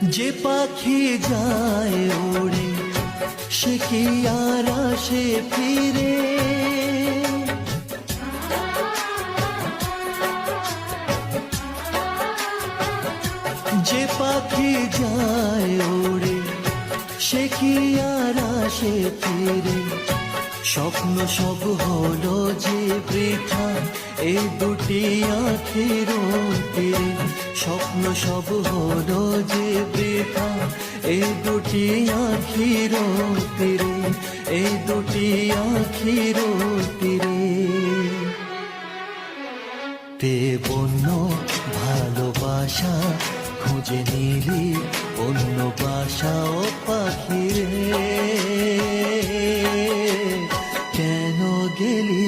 যে পাখি যায় ওড়ে সে কি আর আসে ফিরে, যে পাখি যায় ওড়ে সে কি আর আসে ফিরে। স্বপ্ন সব হলো যে বৃথা এই দুটি আঁখির তীরে, স্বপ্ন সব হলো যে বৃথা এই দুটি আঁখির তীরে, এই দুটি আঁখির তীরে। তে বন্য ভালোবাসা খুঁজে নিলি অন্য বাসা ও পাখিরে, কেন গেলি